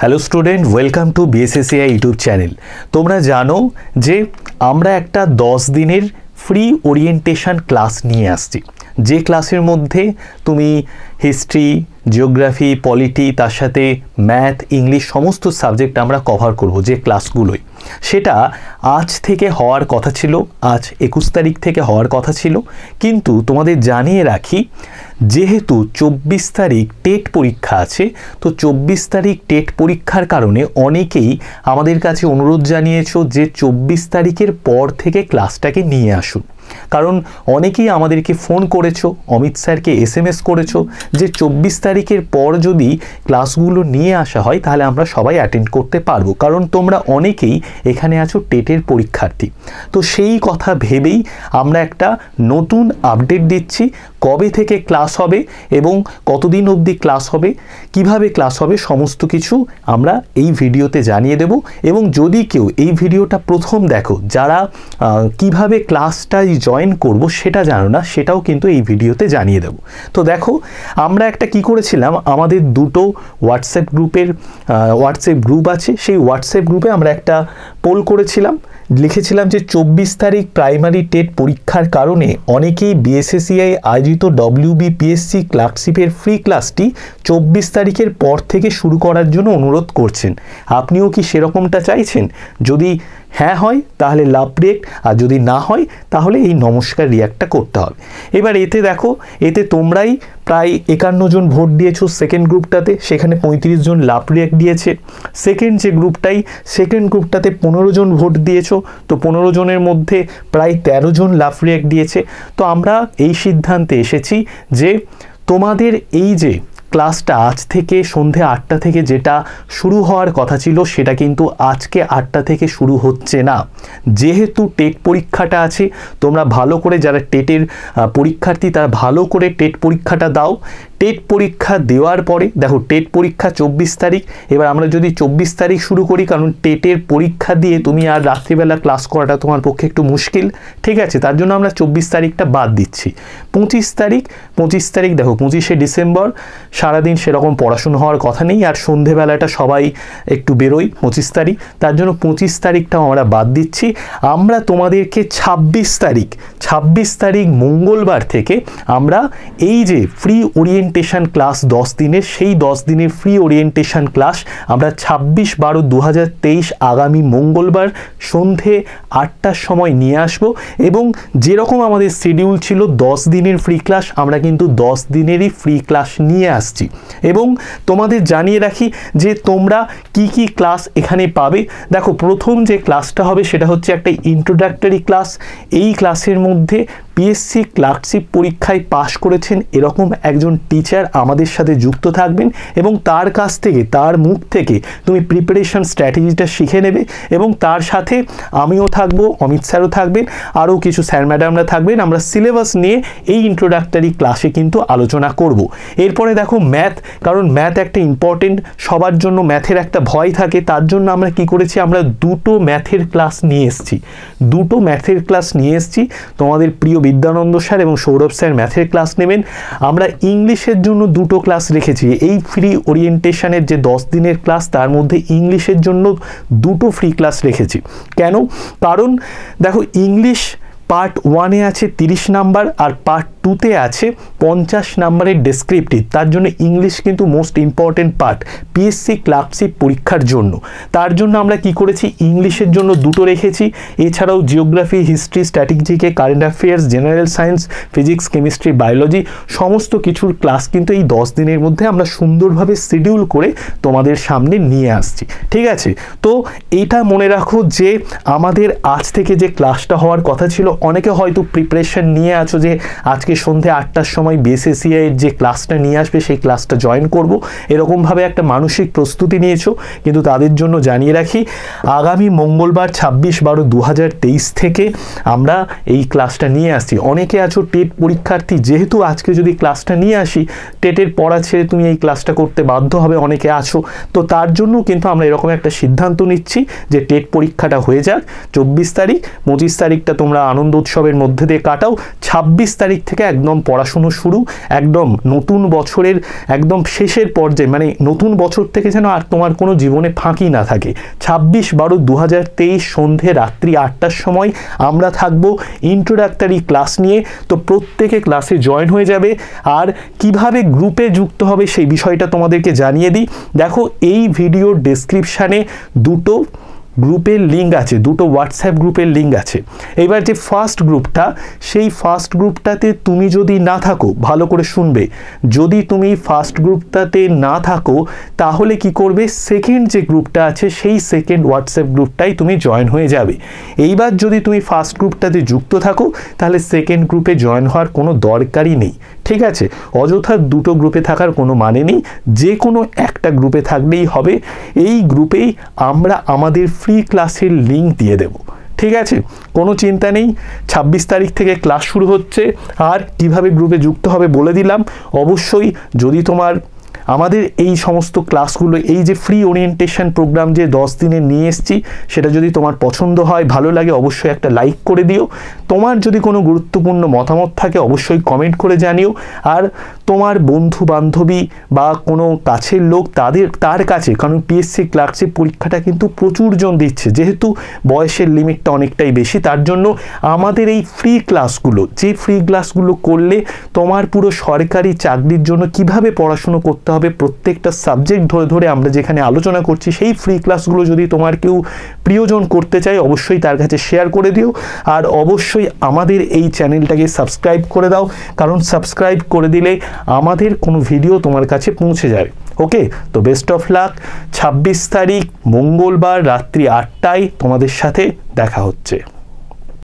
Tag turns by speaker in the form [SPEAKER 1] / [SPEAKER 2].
[SPEAKER 1] Hello student, welcome to BSACI YouTube channel. তোমরা জানো যে আমরা একটা 10 দিনের ফ্রি ওরিয়েন্টেশন ক্লাস নিয়ে আসছি, যে ক্লাসের মধ্যে তুমি হিস্ট্রি, জিওগ্রাফি, পলিটি, তার সাথে ম্যাথ, ইংলিশ সমস্ত সাবজেক্ট আমরা কভার করব। যে ক্লাসগুলোই সেটা আজ থেকে হওয়ার কথা ছিল, আজ 21 তারিখ থেকে হওয়ার কথা ছিল, কিন্তু তোমাদের জানিয়ে রাখি যেহেতু 24 তারিখ টেট পরীক্ষা আছে, তো 24 তারিখ টেট পরীক্ষার কারণে অনেকেই আমাদের কাছে অনুরোধ জানিয়েছো যে 24 তারিখের পর থেকে ক্লাসটাকে নিয়ে আসুন। কারণ অনেকেই আমাদেরকে ফোন করেছো, অমিত স্যারকে SMS করেছো যে 24 তারিখের পর যদি ক্লাসগুলো নিয়ে আসা হয় তাহলে আমরা সবাই অ্যাটেন্ড করতে পারবো, কারণ তোমরা অনেকেই এখানে আছো টেটের পরীক্ষার্থী। তো সেই কথা ভেবেই আমরা একটা নতুন আপডেট দিচ্ছি, কবে থেকে ক্লাস হবে এবং কতদিন অবধি ক্লাস হবে, কিভাবে ক্লাস হবে, সমস্ত কিছু আমরা এই ভিডিওতে জানিয়ে দেব। এবং যদি কেউ এই ভিডিওটা প্রথম দেখো, যারা কিভাবে ক্লাসটাই জয়েন করব সেটা জানো না, সেটাও কিন্তু এই ভিডিওতে জানিয়ে দেব। তো দেখো, আমরা একটা কি করেছিলাম, আমাদের দুটো হোয়াটসঅ্যাপ গ্রুপ আছে, সেই হোয়াটসঅ্যাপ গ্রুপে আমরা একটা পোল করেছিলাম, লিখেছিলাম যে 24 তারিখ প্রাইমারি টেট পরীক্ষার কারণে অনেকেই বিএসএসিআই আয়োজিত WBPSC ক্লার্কশিপের ফ্রি ক্লাসটি 24 তারিখের পর থেকে শুরু করার জন্য অনুরোধ করছেন। আপনিও কি সেরকমটা চাইছেন? যদি হ্যাঁ হয় তাহলে লাভ রিয়েক্ট, আর যদি না হয় তাহলে এই নমস্কার রিয়াক্টটা করতে হবে। এবার এতে দেখো, এতে তোমরাই প্রায় 51 জন ভোট দিয়েছো সেকেন্ড গ্রুপটাতে, সেখানে 35 জন লাভ রিয়াক্ট দিয়েছে। সেকেন্ড গ্রুপটাতে 15 জন ভোট দিয়েছো, তো 15 জনের মধ্যে প্রায় 13 জন লাভ রিয়াক্ট দিয়েছে। তো আমরা এই সিদ্ধান্তে এসেছি যে তোমাদের এই যে ক্লাসটা আজ থেকে সন্ধে 8টা থেকে যেটা শুরু হওয়ার কথা ছিল সেটা কিন্তু আজকে 8টা থেকে শুরু হচ্ছে না। যেহেতু টেট পরীক্ষাটা আছে, তোমরা ভালো করে, যারা টেটের পরীক্ষার্থী তারা ভালো করে টেট পরীক্ষাটা দাও। টেট পরীক্ষা দেওয়ার পরে দেখো, টেট পরীক্ষা 24 তারিখ, এবার আমরা যদি 24 তারিখ শুরু করি, কারণ টেটের পরীক্ষা দিয়ে তুমি আর রাত্রিবেলা ক্লাস করাটা তোমার পক্ষে একটু মুশকিল, ঠিক আছে? তার জন্য আমরা 24 তারিখটা বাদ দিচ্ছি। 25 তারিখ দেখো, 25শে ডিসেম্বর সারাদিন সেরকম পড়াশুনো হওয়ার কথা নেই, আর সন্ধেবেলাটা সবাই একটু বেরোই 25 তারিখ, তার জন্য 25 তারিখটাও আমরা বাদ দিচ্ছি। আমরা তোমাদেরকে 26 তারিখ মঙ্গলবার থেকে আমরা এই যে ফ্রি ওরিয়েন্টেশন ক্লাস 10 দিনের, সেই 10 দিনের ফ্রি ওরিয়েন্টেশন ক্লাস আমরা 26/12/2023 আগামী মঙ্গলবার সন্ধে 8টার সময় নিয়ে আসব। এবং যেরকম আমাদের শিডিউল ছিল 10 দিনের ফ্রি ক্লাস, আমরা কিন্তু 10 দিনেরই ফ্রি ক্লাস নিয়ে আসছি। এবং তোমাদের জানিয়ে রাখি যে তোমরা কি কি ক্লাস এখানে পাবে। দেখো, প্রথম যে ক্লাসটা হবে সেটা হচ্ছে একটা ইন্ট্রোডাক্টরি ক্লাস। এই ক্লাসের মধ্যে পিএসসি ক্লার্কশিপ পরীক্ষায় পাশ করেছেন এরকম একজন টিচার আমাদের সাথে যুক্ত থাকবেন, এবং তার কাছ থেকে, তার মুখ থেকে তুমি প্রিপারেশন স্ট্র্যাটেজিটা শিখে নেবে। এবং তার সাথে আমিও থাকবো, অমিত স্যারও থাকবেন, আরও কিছু স্যার ম্যাডামরা থাকবেন। আমরা সিলেবাস নিয়ে এই ইন্ট্রোডাক্টরি ক্লাসে কিন্তু আলোচনা করব। এরপরে দেখো ম্যাথ, কারণ ম্যাথ একটা ইম্পর্টেন্ট, সবার জন্য ম্যাথের একটা ভয় থাকে, তার জন্য আমরা কি করেছি, আমরা দুটো ম্যাথের ক্লাস নিয়ে এসেছি। তোমাদের প্রিয় বিদ্যানন্দ স্যার এবং সৌরভ স্যার ম্যাথের ক্লাস নেবেন। আমরা ইংলিশের জন্য দুটো ক্লাস রেখেছি। এই ফ্রি ওরিয়েন্টেশনের যে 10 দিনের ক্লাস, তার মধ্যে ইংলিশের জন্য দুটো ফ্রি ক্লাস রেখেছি। কেন? কারণ দেখো, ইংলিশ পার্ট 1-এ আছে 30 নাম্বার, আর পার্ট 2-তে আছে 50 নাম্বারের ডেসক্রিপটিভ। তার জন্য ইংলিশ কিন্তু most important part PSC clerkship পরীক্ষার জন্য। তার জন্য আমরা কি করেছি, ইংলিশের জন্য দুটো রেখেছি। এছাড়াও জিওগ্রাফি, হিস্ট্রি, স্ট্র্যাটেজিকে, current affairs, general science, physics, chemistry, biology সমস্ত কিছুর ক্লাস কিন্তু এই 10 দিনের মধ্যে আমরা সুন্দরভাবে শিডিউল করে তোমাদের সামনে নিয়ে আসছি, ঠিক আছে? তো এটা মনে রাখো যে আমাদের আজ থেকে যে ক্লাসটা হওয়ার কথা ছিল, অনেকে হয়তো প্রিপারেশন নিয়ে আছো যে আজকে সন্ধে 8টার সময় বিএসএসিআই এর যে ক্লাসটা নিয়ে আসবে সেই ক্লাসটা জয়েন করব, এরকমভাবে একটা মানসিক প্রস্তুতি নিয়েছো। কিন্তু তাদের জন্য জানিয়ে রাখি, আগামী মঙ্গলবার 26/12/2023 থেকে আমরা এই ক্লাসটা নিয়ে আসছি। অনেকে আছো টেট পরীক্ষার্থী, যেহেতু আজকে যদি ক্লাসটা নিয়ে আসি, টেটের পড়া ছেড়ে তুমি এই ক্লাসটা করতে বাধ্য হবে, অনেকে আছো। তো তার জন্য কিন্তু আমরা এরকম একটা সিদ্ধান্ত নিচ্ছি যে টেট পরীক্ষাটা হয়ে যাক 24 তারিখ, 25 তারিখটা তোমরা আনন্দ আনন্দ উৎসবের মধ্যে দিয়ে কাটাও। 26 তারিখ থেকে একদম পড়াশুনো শুরু, একদম নতুন বছরের একদম শেষের পর্যায়ে, মানে নতুন বছর থেকে যেন আর তোমার কোনো জীবনে ফাঁকি না থাকে। 26/12/2023 সন্ধে রাত্রি 8টার সময় আমরা থাকবো ইন্ট্রোডাক্টরি ক্লাস নিয়ে। তো প্রত্যেকে ক্লাসে জয়েন হয়ে যাবে। আর কিভাবে গ্রুপে যুক্ত হবে সেই বিষয়টা তোমাদেরকে জানিয়ে দিই। দেখো, এই ভিডিওর ডেসক্রিপশানে দুটো গ্রুপের লিঙ্ক আছে, দুটো হোয়াটসঅ্যাপ গ্রুপের লিঙ্ক আছে। এবার যে ফার্স্ট গ্রুপটা, সেই ফার্স্ট গ্রুপটাতে তুমি যদি না থাকো, ভালো করে শুনবে, যদি তুমি ফার্স্ট গ্রুপটাতে না থাকো তাহলে কি করবে, সেকেন্ড যে গ্রুপটা আছে সেই সেকেন্ড হোয়াটসঅ্যাপ গ্রুপটাই তুমি জয়েন হয়ে যাবে। এইবার যদি তুমি ফার্স্ট গ্রুপটাতে যুক্ত থাকো তাহলে সেকেন্ড গ্রুপে জয়েন হওয়ার কোনো দরকারই নেই, ঠিক আছে? অযথা দুটো গ্রুপে থাকার কোনো মানে নেই, যে কোনো একটা গ্রুপে থাকলেই হবে। এই গ্রুপেই আমরা আমাদের ফ্রি ক্লাসের লিঙ্ক দিয়ে দেব, ঠিক আছে? কোনো চিন্তা নেই। 26 তারিখ থেকে ক্লাস শুরু হচ্ছে। আর কিভাবে গ্রুপে যুক্ত হবে বলে দিলাম। অবশ্যই যদি তোমার আমাদের এই সমস্ত ক্লাসগুলো, এই যে ফ্রি ওরিয়েন্টেশন প্রোগ্রাম যে 10 দিনে নিয়ে এসেছি, সেটা যদি তোমার পছন্দ হয়, ভালো লাগে, অবশ্যই একটা লাইক করে দিও। তোমার যদি কোনো গুরুত্বপূর্ণ মতামত থাকে অবশ্যই কমেন্ট করে জানিও। আর তোমার বন্ধু বান্ধবী বা কোনো কাছের লোক, তার কাছে, কারণ পিএসসি ক্লার্কশিপ পরীক্ষাটা কিন্তু প্রচুর জন দিচ্ছে, যেহেতু বয়সের লিমিটটা অনেকটাই বেশি, তার জন্য আমাদের এই ফ্রি ক্লাসগুলো, যে ফ্রি ক্লাসগুলো করলে তোমার পুরো সরকারি চাকরির জন্য কিভাবে পড়াশুনো করতে হবে, প্রত্যেকটা সাবজেক্ট ধরে ধরে আমরা যেখানে আলোচনা করছি, সেই ফ্রি ক্লাসগুলো যদি তোমার কেউ প্রিয়জন করতে চায় অবশ্যই তার কাছে শেয়ার করে দিও। আর অবশ্যই আমাদের এই চ্যানেলটাকে সাবস্ক্রাইব করে দাও, কারণ সাবস্ক্রাইব করে দিলে আমাদের কোনো ভিডিও তোমার কাছে পৌঁছে যাবে। ওকে, তো বেস্ট অফ লাক। 26 তারিখ মঙ্গলবার রাত্রি 8টায় তোমাদের সাথে দেখা হচ্ছে।